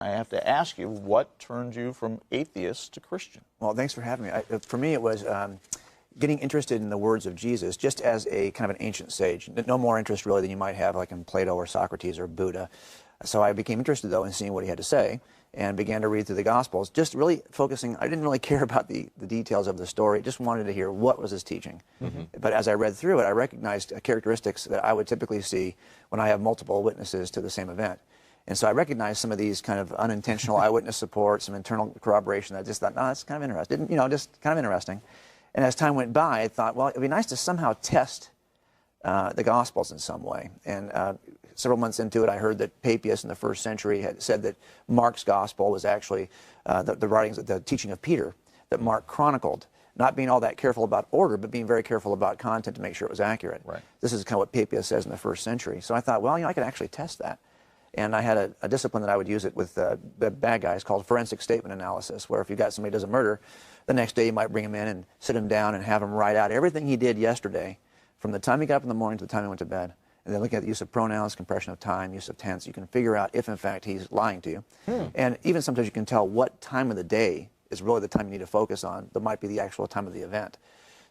I have to ask you, what turned you from atheist to Christian? Well, thanks for having me. For me, it was getting interested in the words of Jesus, just as a kind of an ancient sage. No more interest really than you might have like in Plato or Socrates or Buddha. So I became interested, though, in seeing what he had to say and began to read through the Gospels, just really focusing. I didn't really care about the details of the story, just wanted to hear what was his teaching. But as I read through it, I recognized characteristics that I would typically see when I have multiple witnesses to the same event. And so I recognized some of these kind of unintentional eyewitness support, some internal corroboration that I just thought, no, that's kind of interesting. Just kind of interesting. And as time went by, I thought, well, it'd be nice to somehow test the Gospels in some way. And several months into it, I heard that Papias in the first century had said that Mark's Gospel was actually the writings, the teaching of Peter, that Mark chronicled, not being all that careful about order, but being very careful about content to make sure it was accurate. Right. This is kind of what Papias says in the first century. So I thought, well, I could actually test that. And I had a discipline that I would use it with the bad guys called forensic statement analysis, where if you got somebody who does a murder, the next day you might bring him in and sit him down and have him write out everything he did yesterday from the time he got up in the morning to the time he went to bed. And then looking at the use of pronouns, compression of time, use of tense, you can figure out if, in fact, he's lying to you. And even sometimes you can tell what time of the day is really the time you need to focus on that might be the actual time of the event.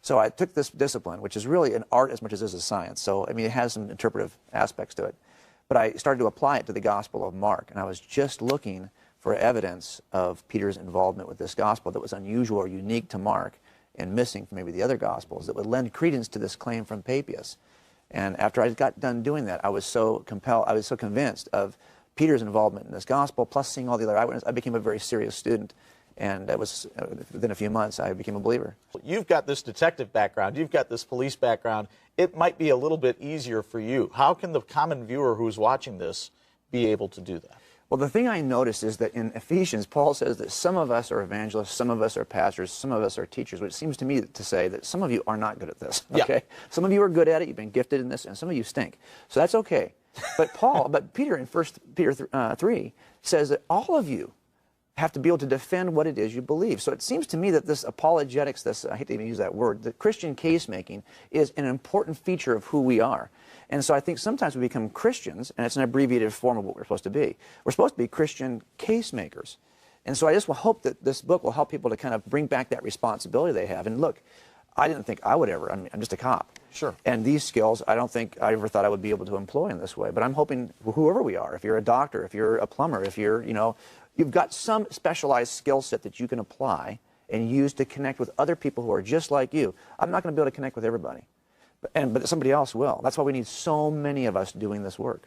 So I took this discipline, which is really an art as much as it is a science. So, I mean, it has some interpretive aspects to it. But I started to apply it to the Gospel of Mark, and I was just looking for evidence of Peter's involvement with this Gospel that was unusual or unique to Mark and missing from maybe the other Gospels that would lend credence to this claim from Papias. And after I got done doing that, I was so convinced of Peter's involvement in this Gospel, plus seeing all the other eyewitnesses, I became a very serious student. And it was within a few months, I became a believer. You've got this detective background. You've got this police background. It might be a little bit easier for you. How can the common viewer who's watching this be able to do that? Well, the thing I noticed is that in Ephesians, Paul says that some of us are evangelists, some of us are pastors, some of us are teachers, which seems to me to say that some of you are not good at this. Okay? Yeah. Some of you are good at it, you've been gifted in this, and some of you stink. So that's okay. But Peter in 1 Peter 3 says that all of you have to be able to defend what it is you believe. So it seems to me that this apologetics, I hate to even use that word, the Christian case making is an important feature of who we are. And so I think sometimes we become Christians, and it's an abbreviated form of what we're supposed to be. We're supposed to be Christian case makers. And so I just will hope that this book will help people to kind of bring back that responsibility they have. And look, I didn't think I would ever. I'm just a cop. Sure. And these skills, I don't think I ever thought I would be able to employ in this way. But I'm hoping whoever we are, if you're a doctor, if you're a plumber, if you're, you've got some specialized skill set that you can apply and use to connect with other people who are just like you. I'm not going to be able to connect with everybody, but somebody else will. That's why we need so many of us doing this work.